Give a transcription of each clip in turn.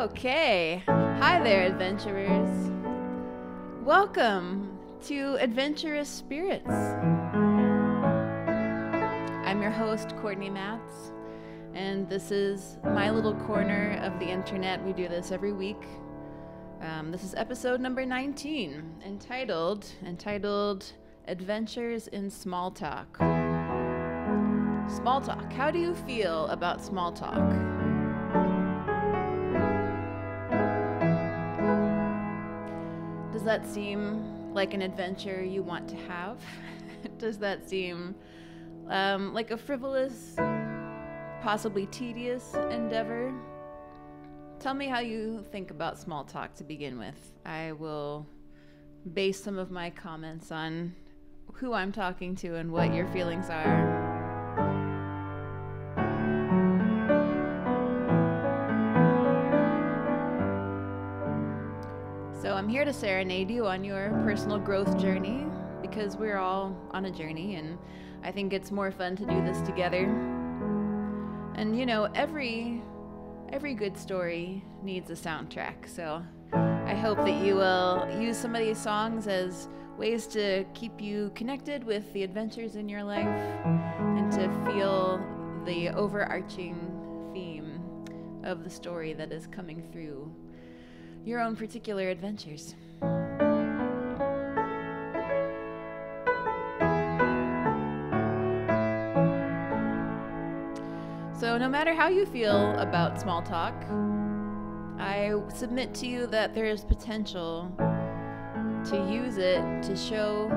Okay. Hi there, adventurers. Welcome to Adventurous Spirits. I'm your host, Cortney Matz, and this is my little corner of the internet. We do this every week. This is episode number 19, entitled Adventures in Small Talk. Small talk. How do you feel about small talk? Does that seem like an adventure you want to have? Does that seem like a frivolous, possibly tedious endeavor? Tell me how you think about small talk to begin with. I will base some of my comments on who I'm talking to and what your feelings are. So I'm here to serenade you on your personal growth journey, because we're all on a journey, and I think it's more fun to do this together. And you know, every good story needs a soundtrack, so I hope that you will use some of these songs as ways to keep you connected with the adventures in your life and to feel the overarching theme of the story that is coming through your own particular adventures. So no matter how you feel about small talk, I submit to you that there is potential to use it to show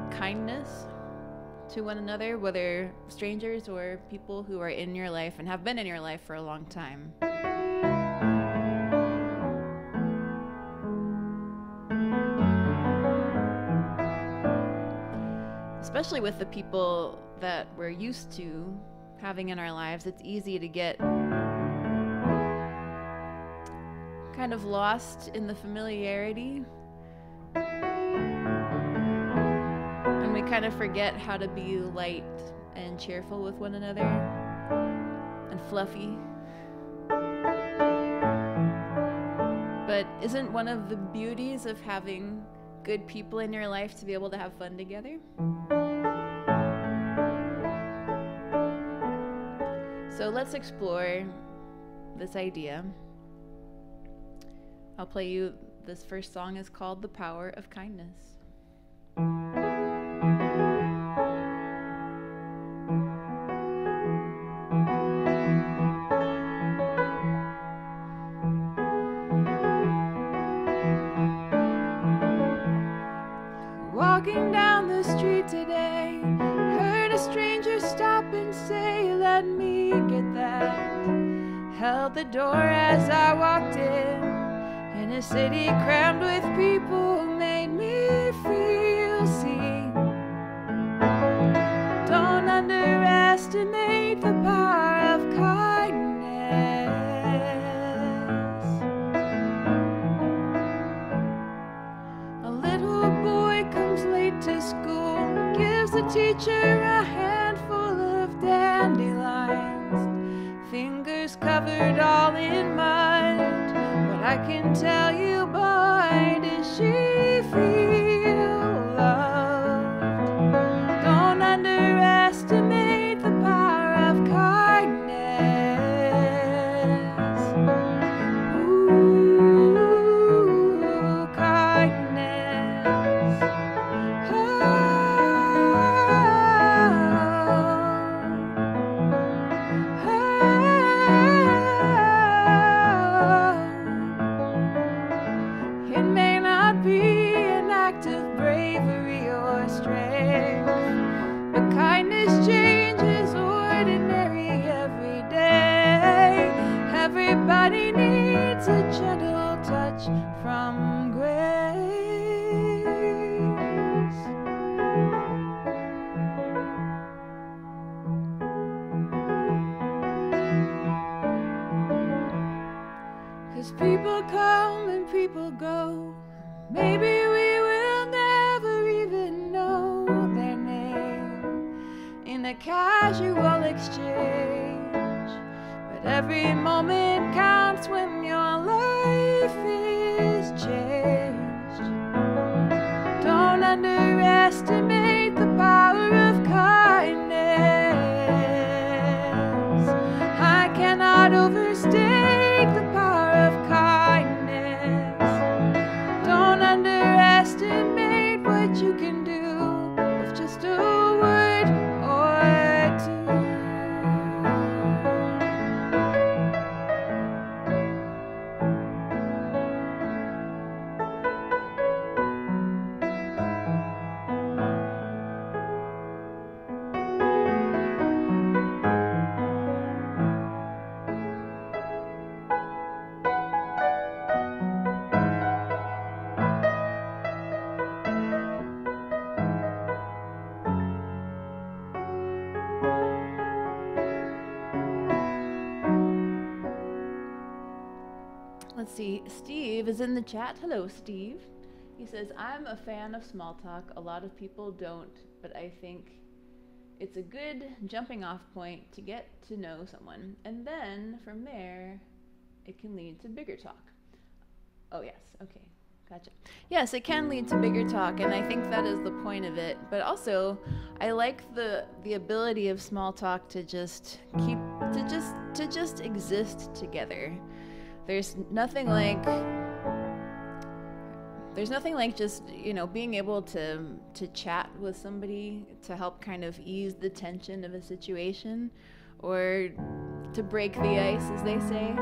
kindness to one another, whether strangers or people who are in your life and have been in your life for a long time. Especially with the people that we're used to having in our lives, it's easy to get kind of lost in the familiarity. And we kind of forget how to be light and cheerful with one another and fluffy. But isn't one of the beauties of having good people in your life to be able to have fun together? So let's explore this idea. I'll play you, this first song is called The Power of Kindness. Walking down the street today, heard a stranger stop and say, "Let me get that." Held the door as I walked in a city crammed with people, made me feel seen. Don't underestimate the power of kindness. A little boy comes late to school, gives the teacher a handful of dandelions, fingers covered all in mud. But I can tell you, boy, does she feel loved. Don't underestimate the power of kindness. Ooh, kindness. It may not be an act of bravery or strength, but kindness changes ordinary every day. Everybody needs a gentle touch from grace. 'Cause people come and people go. Maybe we will never even know their name in a casual exchange. But every moment counts when you're learning life is changed. Don't underestimate the power of kindness. I cannot overstate the power of kindness. Don't underestimate what you can do with just a word or two. Let's see, Steve is in the chat. Hello, Steve. He says, I'm a fan of small talk. A lot of people don't, but I think it's a good jumping off point to get to know someone. And then from there, it can lead to bigger talk. Oh, yes. Okay. Gotcha. Yes, it can lead to bigger talk, and I think that is the point of it. But also, I like the ability of small talk to just exist together. There's nothing like just, being able to chat with somebody to help kind of ease the tension of a situation, or to break the ice, as they say.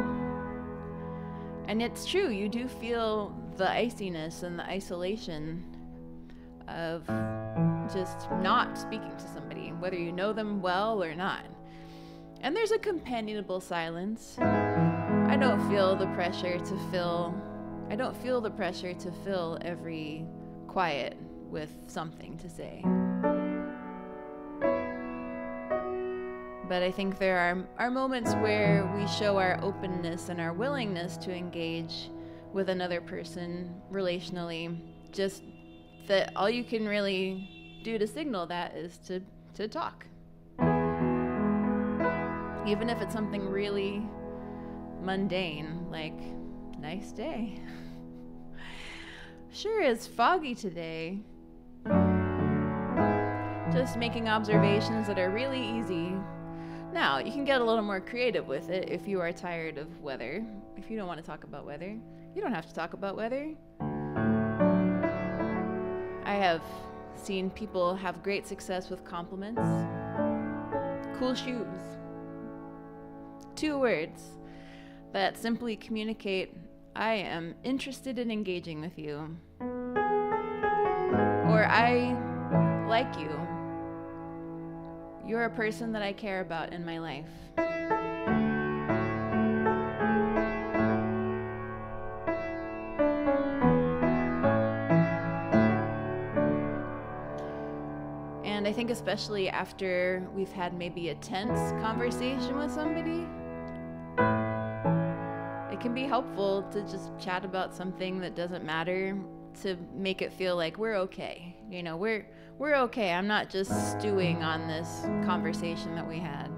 And it's true, you do feel the iciness and the isolation of just not speaking to somebody, whether you know them well or not. And there's a companionable silence. I don't feel the pressure to fill every quiet with something to say. But I think there are moments where we show our openness and our willingness to engage with another person relationally. Just that all you can really do to signal that is to talk. Even if it's something really mundane, like, nice day. Sure is foggy today. Just making observations that are really easy. Now, you can get a little more creative with it if you are tired of weather. If you don't want to talk about weather, you don't have to talk about weather. I have seen people have great success with compliments. Cool shoes. 2 words that simply communicate, I am interested in engaging with you. Or I like you. You're a person that I care about in my life. And I think especially after we've had maybe a tense conversation with somebody, it can be helpful to just chat about something that doesn't matter, to make it feel like we're okay. We're okay. I'm not just stewing on this conversation that we had.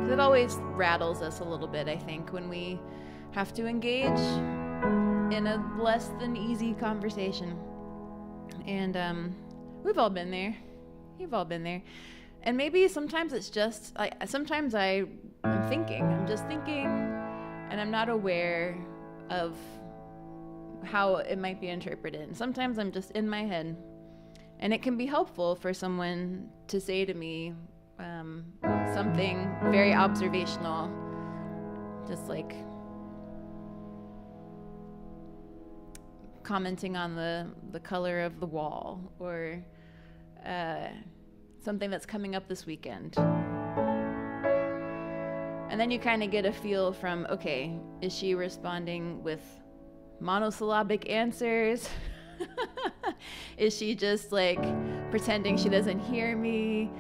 'Cause it always rattles us a little bit, I think, when we have to engage in a less than easy conversation. And we've all been there. You've all been there. And maybe sometimes it's just, sometimes I'm just thinking, and I'm not aware of how it might be interpreted. And sometimes I'm just in my head. And it can be helpful for someone to say to me something very observational, just like commenting on the color of the wall, or something that's coming up this weekend. And then you kind of get a feel from, okay, is she responding with monosyllabic answers? Is she just like pretending she doesn't hear me?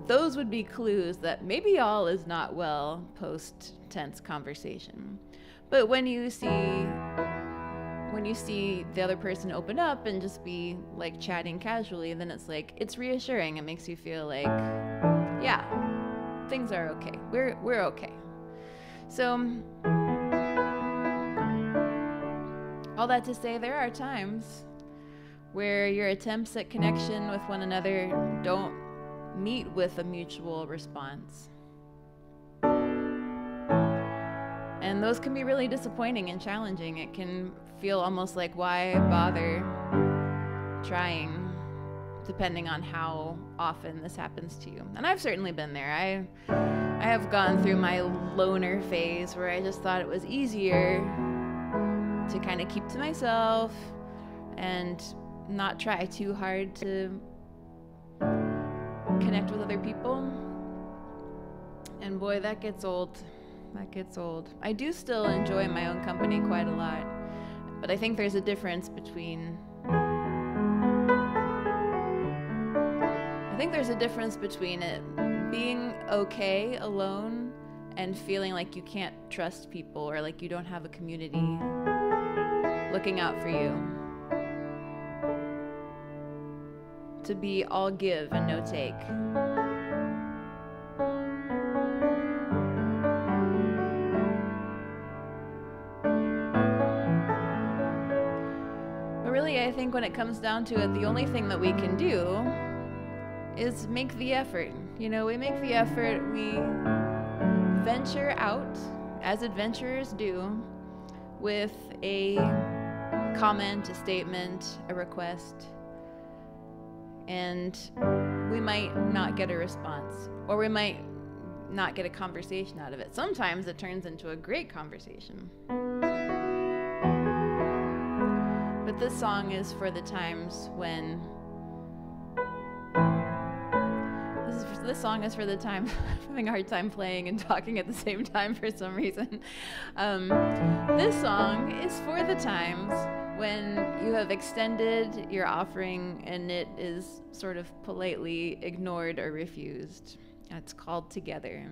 Those would be clues that maybe all is not well post-tense conversation. But when you see the other person open up and just be like chatting casually, then it's like, it's reassuring. It makes you feel like, yeah, things are okay. We're okay. So All that to say, there are times where your attempts at connection with one another don't meet with a mutual response. And those can be really disappointing and challenging. It can feel almost like, why bother trying, depending on how often this happens to you. And I've certainly been there. I have gone through my loner phase where I just thought it was easier to kind of keep to myself and not try too hard to connect with other people. And boy, that gets old. That gets old. I do still enjoy my own company quite a lot, but I think there's a difference between it being okay alone and feeling like you can't trust people or like you don't have a community looking out for you. To be all give and no take. But really, I think when it comes down to it, the only thing that we can do is make the effort. You know, we make the effort, we venture out, as adventurers do, with a comment, a statement, a request, and we might not get a response, or we might not get a conversation out of it. Sometimes it turns into a great conversation. But this song is for the times when this song is for the time I'm having a hard time playing and talking at the same time for some reason. This song is for the times when you have extended your offering and it is sort of politely ignored or refused. It's called Together.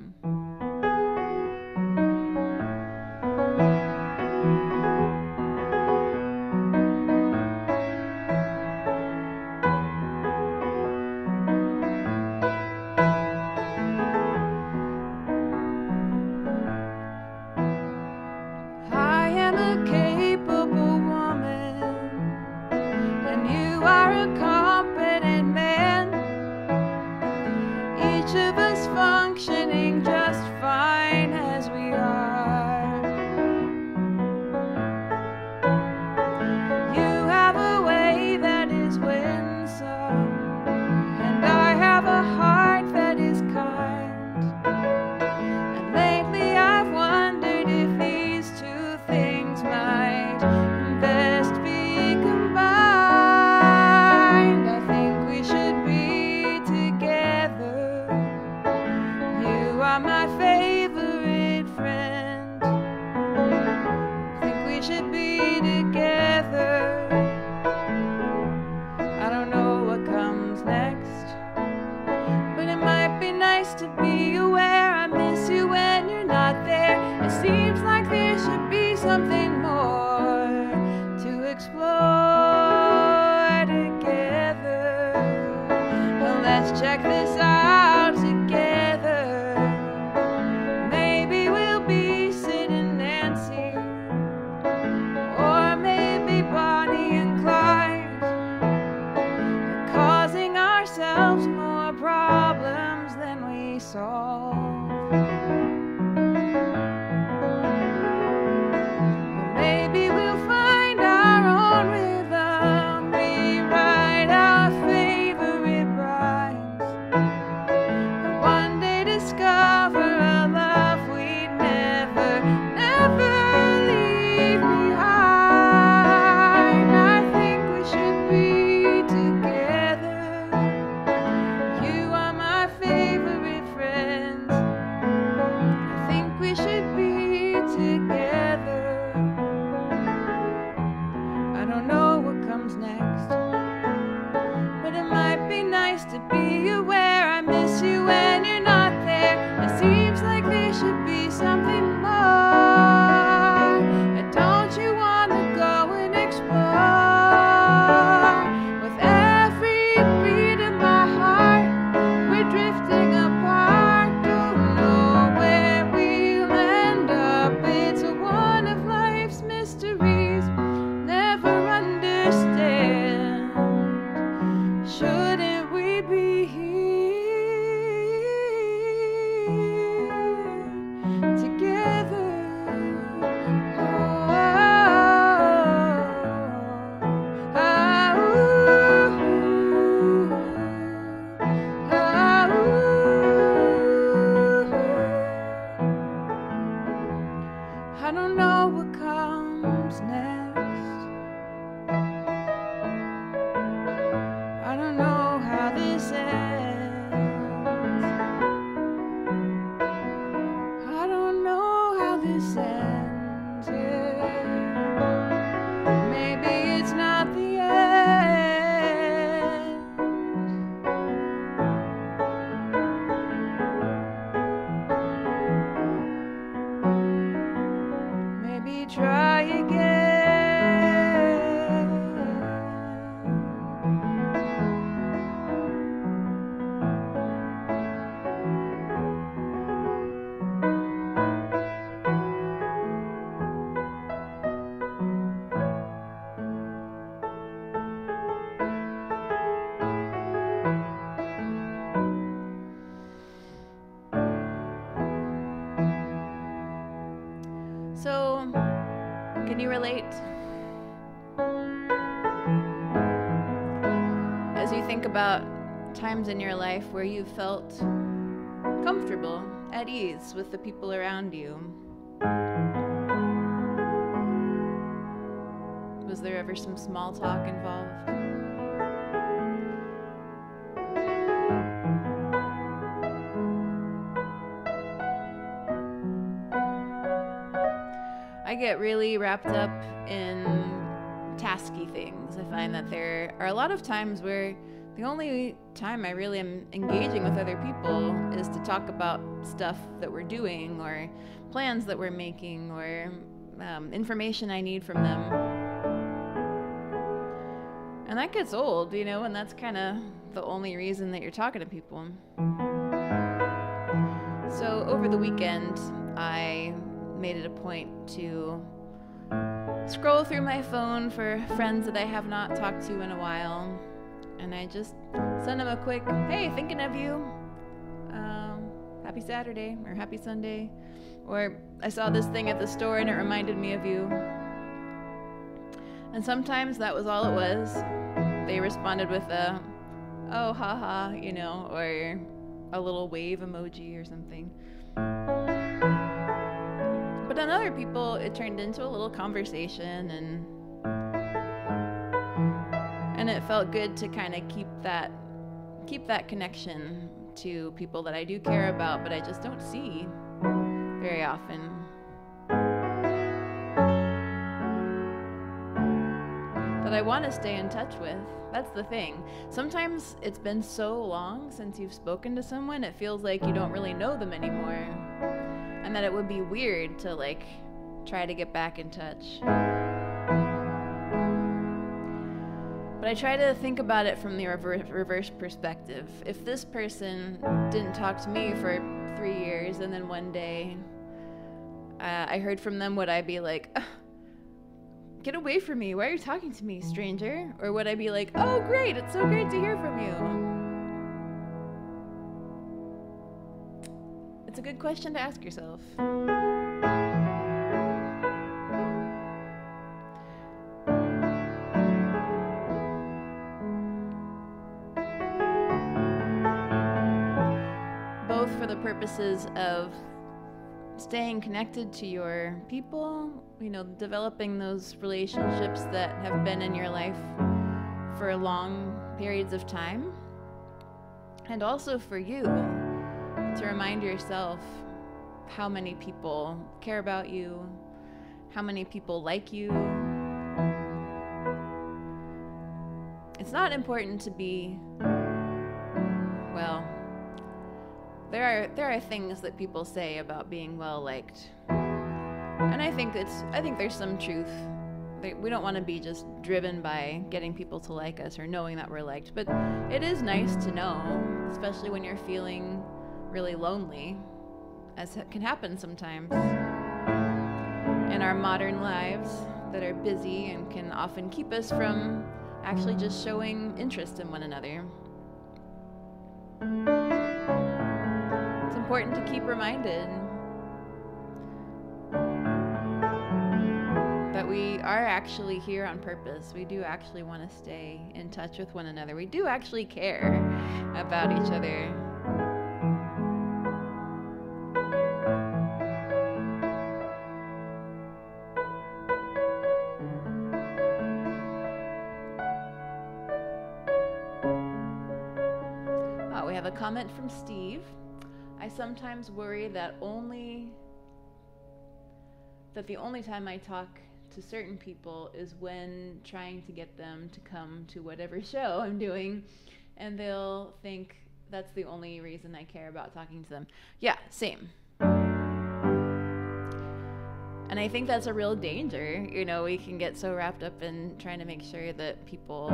Can you relate? As you think about times in your life where you felt comfortable, at ease with the people around you, was there ever some small talk involved? I get really wrapped up in tasky things. I find that there are a lot of times where the only time I really am engaging with other people is to talk about stuff that we're doing or plans that we're making or information I need from them. And that gets old, you know, and that's kind of the only reason that you're talking to people. So over the weekend, I made it a point to scroll through my phone for friends that I have not talked to in a while. And I just sent them a quick, hey, thinking of you. Happy Saturday or happy Sunday. Or I saw this thing at the store and it reminded me of you. And sometimes that was all it was. They responded with a, oh, haha, you know, or a little wave emoji or something. But on other people, it turned into a little conversation, and it felt good to kind of keep that connection to people that I do care about, but I just don't see very often. That I want to stay in touch with. That's the thing. Sometimes it's been so long since you've spoken to someone, it feels like you don't really know them anymore. And that it would be weird to like try to get back in touch. But I try to think about it from the reverse perspective. If this person didn't talk to me for 3 years and then one day I heard from them, would I be like, get away from me, why are you talking to me, stranger? Or would I be like, oh great, it's so great to hear from you? It's a good question to ask yourself. Both for the purposes of staying connected to your people, you know, developing those relationships that have been in your life for long periods of time, and also for you to remind yourself how many people care about you, how many people like you. It's not important to be, well, there are things that people say about being well liked, and I think there's some truth. We don't want to be just driven by getting people to like us or knowing that we're liked, but it is nice to know, especially when you're feeling really lonely, as it can happen sometimes in our modern lives that are busy and can often keep us from actually just showing interest in one another. It's important to keep reminded that we are actually here on purpose. We do actually want to stay in touch with one another. We do actually care about each other. We have a comment from Steve. I sometimes worry that the only time I talk to certain people is when trying to get them to come to whatever show I'm doing, and they'll think that's the only reason I care about talking to them. Yeah, same. And I think that's a real danger. You know, we can get so wrapped up in trying to make sure that people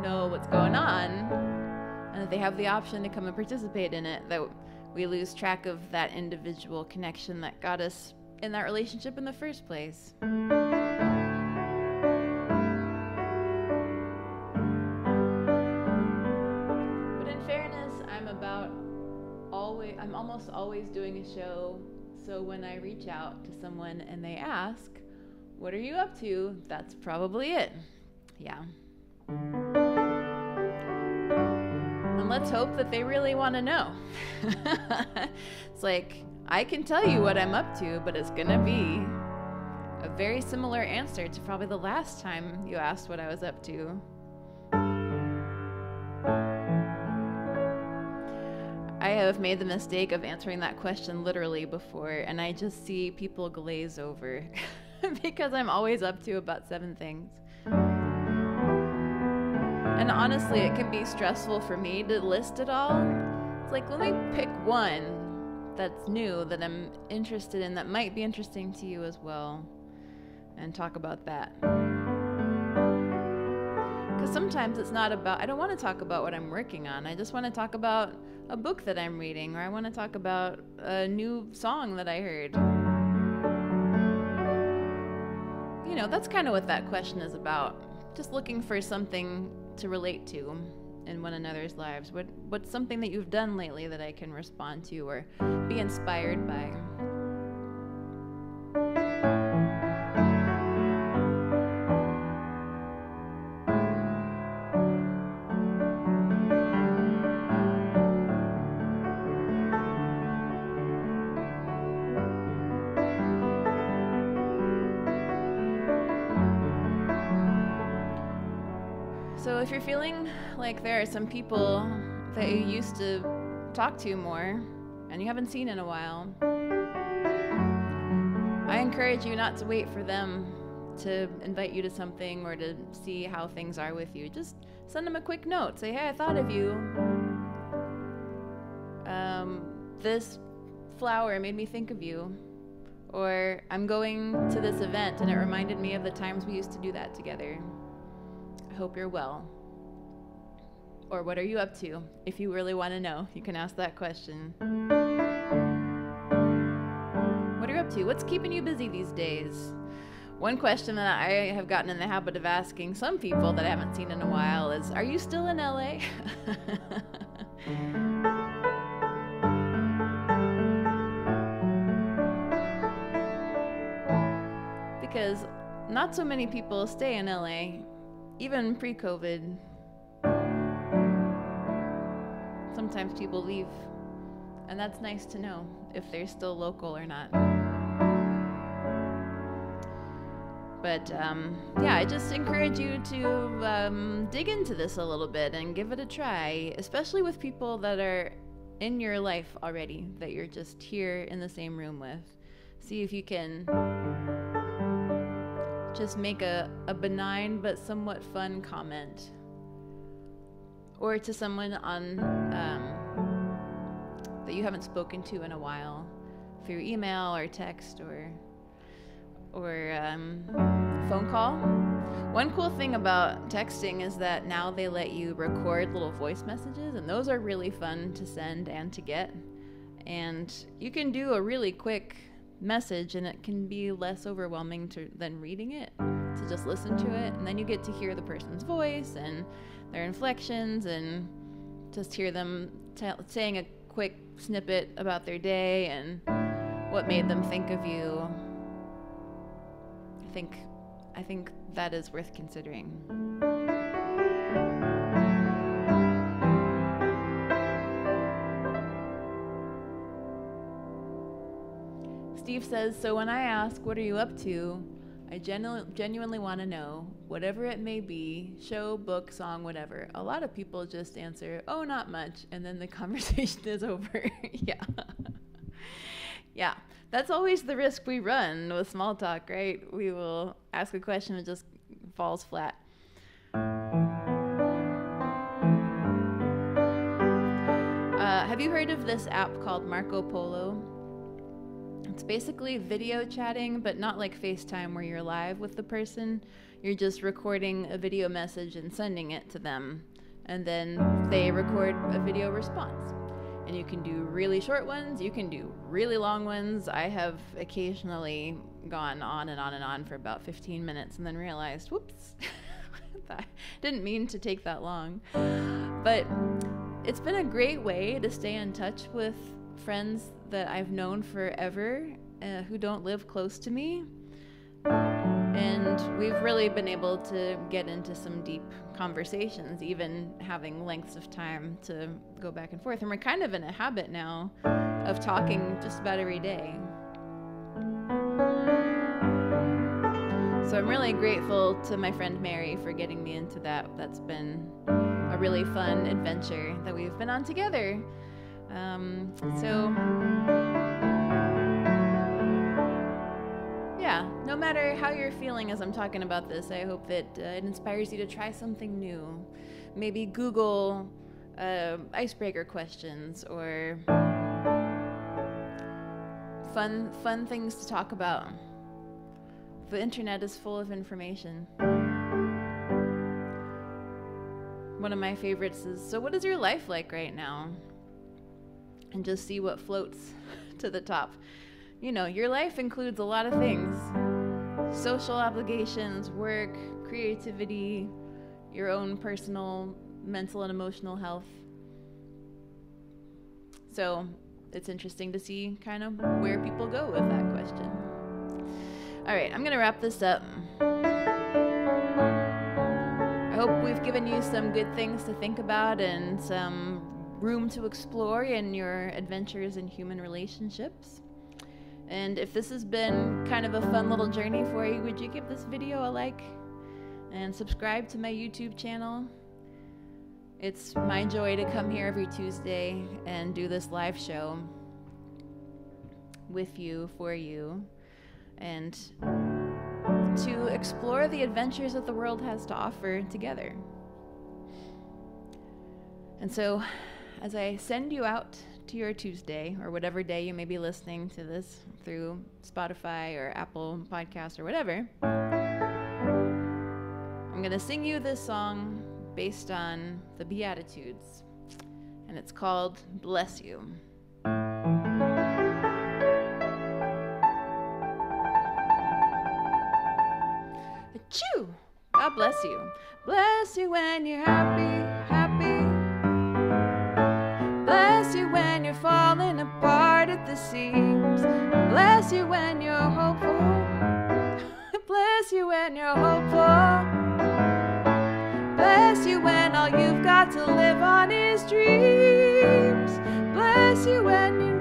know what's going on and that they have the option to come and participate in it, that we lose track of that individual connection that got us in that relationship in the first place. But in fairness, I'm almost always doing a show, so when I reach out to someone and they ask, What are you up to? That's probably it. Yeah. And let's hope that they really want to know. It's like, I can tell you what I'm up to, but it's going to be a very similar answer to probably the last time you asked what I was up to. I have made the mistake of answering that question literally before, and I just see people glaze over because I'm always up to about 7 things. And honestly, it can be stressful for me to list it all. It's like, let me pick one that's new that I'm interested in, that might be interesting to you as well, and talk about that. Because sometimes it's not about, I don't want to talk about what I'm working on. I just want to talk about a book that I'm reading, or I want to talk about a new song that I heard. You know, that's kind of what that question is about. Just looking for something to relate to in one another's lives. What's something that you've done lately that I can respond to or be inspired by? So if you're feeling like there are some people that you used to talk to more and you haven't seen in a while, I encourage you not to wait for them to invite you to something or to see how things are with you. Just send them a quick note. Say, hey, I thought of you. This flower made me think of you. Or I'm going to this event and it reminded me of the times we used to do that together. I hope you're well. Or what are you up to? If you really want to know, you can ask that question. What are you up to? What's keeping you busy these days? One question that I have gotten in the habit of asking some people that I haven't seen in a while is, are you still in LA? Because not so many people stay in LA. Even pre-COVID, sometimes people leave, and that's nice to know if they're still local or not. But yeah, I just encourage you to dig into this a little bit and give it a try, especially with people that are in your life already, that you're just here in the same room with. See if you can just make a benign but somewhat fun comment, or to someone on that you haven't spoken to in a while through email or text or phone call. One cool thing about texting is that now they let you record little voice messages, and those are really fun to send and to get. And you can do a really quick message and it can be less overwhelming than reading it, to just listen to it, and then you get to hear the person's voice and their inflections and just hear them saying a quick snippet about their day and what made them think of you. I think that is worth considering. Steve says, so when I ask, what are you up to? I genuinely want to know, whatever it may be, show, book, song, whatever. A lot of people just answer, oh, not much, and then the conversation is over. Yeah. Yeah, that's always the risk we run with small talk, right? We will ask a question and it just falls flat. Have you heard of this app called Marco Polo? It's basically video chatting, but not like FaceTime where you're live with the person. You're just recording a video message and sending it to them. And then they record a video response. And you can do really short ones, you can do really long ones. I have occasionally gone on and on and on for about 15 minutes and then realized, whoops, I didn't mean to take that long. But it's been a great way to stay in touch with friends that I've known forever who don't live close to me. And we've really been able to get into some deep conversations, even having lengths of time to go back and forth. And we're kind of in a habit now of talking just about every day. So I'm really grateful to my friend Mary for getting me into that. That's been a really fun adventure that we've been on together. Yeah, no matter how you're feeling as I'm talking about this, I hope that it inspires you to try something new. Maybe Google icebreaker questions or fun things to talk about. The internet is full of information. One of my favorites is, so what is your life like right now? And just see what floats to the top. You know, your life includes a lot of things. Social obligations, work, creativity, your own personal, mental and emotional health. So it's interesting to see kind of where people go with that question. All right, I'm gonna wrap this up. I hope we've given you some good things to think about and some room to explore in your adventures in human relationships. And if this has been kind of a fun little journey for you, would you give this video a like and subscribe to my YouTube channel? It's my joy to come here every Tuesday and do this live show with you, for you, and to explore the adventures that the world has to offer together. And so, as I send you out to your Tuesday, or whatever day you may be listening to this through Spotify or Apple Podcasts or whatever, I'm going to sing you this song based on the Beatitudes, and it's called Bless You. Achoo! God bless you. Bless you when you're happy, happy. Bless you when you're falling apart at the seams. Bless you when you're hopeful. Bless you when you're hopeful. Bless you when all you've got to live on is dreams. Bless you when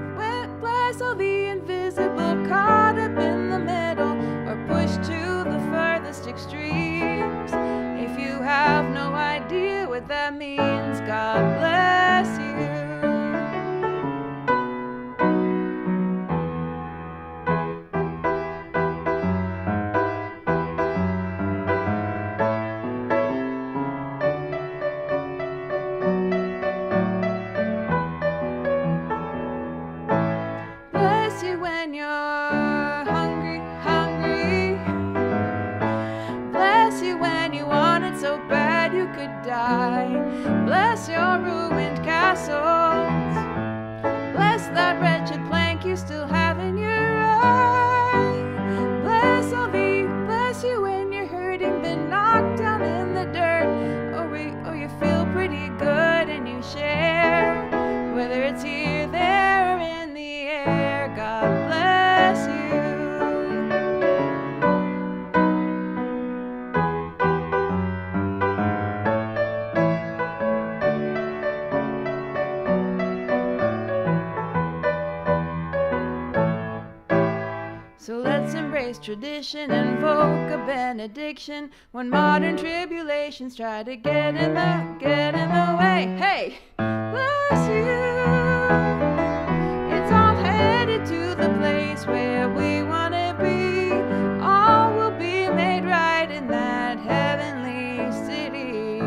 bless all the invisible caught up in the middle or pushed to the furthest extremes. If you have no idea what that means, God bless you. Bless your ruined castles. Bless that wretched plank you still have in your eye. Bless you when you're hurting, been knocked down in the dirt, or you feel pretty good and you share. Whether it's here, there, or in the air, God bless you. So let's embrace tradition, invoke a benediction when modern tribulations try to get in the way. Hey, bless you. It's all headed to the place where we want to be. All will be made right in that heavenly city.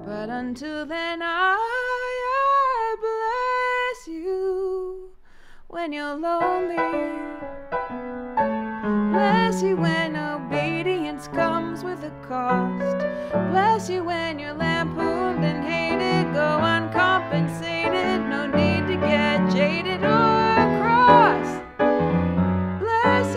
But until then, I bless you when you're lonely. Bless you when obedience comes with a cost. Bless you when you're lampooned and hated, go uncompensated, no need to get jaded or cross. Bless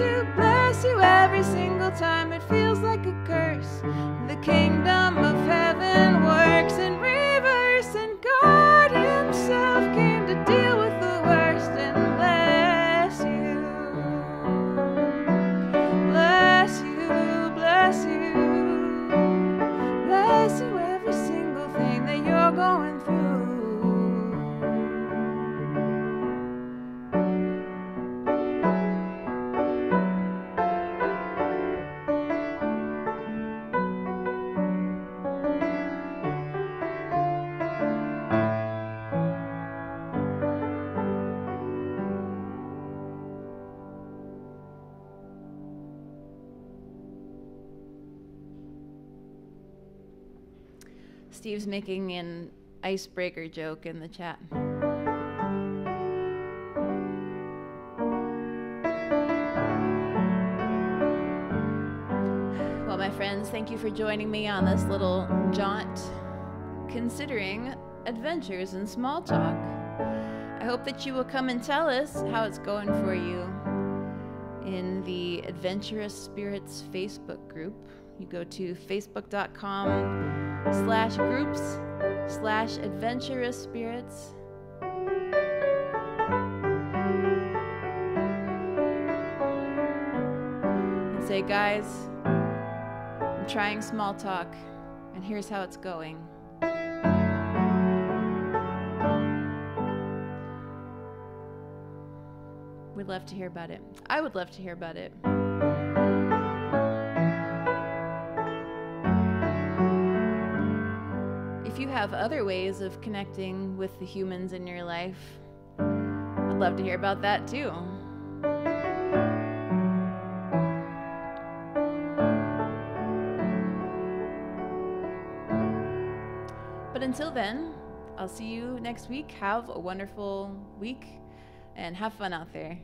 you every single time it feels like a curse. The kingdom of heaven works in reverse, and God himself came to deal with the worst and bless Steve's making an icebreaker joke in the chat. Well, my friends, thank you for joining me on this little jaunt considering adventures in small talk. I hope that you will come and tell us how it's going for you in the Adventurous Spirits Facebook group. You go to facebook.com/groups/Adventurous Spirits. And say, guys, I'm trying small talk, and here's how it's going. We'd love to hear about it. I would love to hear about it. If you have other ways of connecting with the humans in your life, I'd love to hear about that too. But until then, I'll see you next week. Have a wonderful week and have fun out there.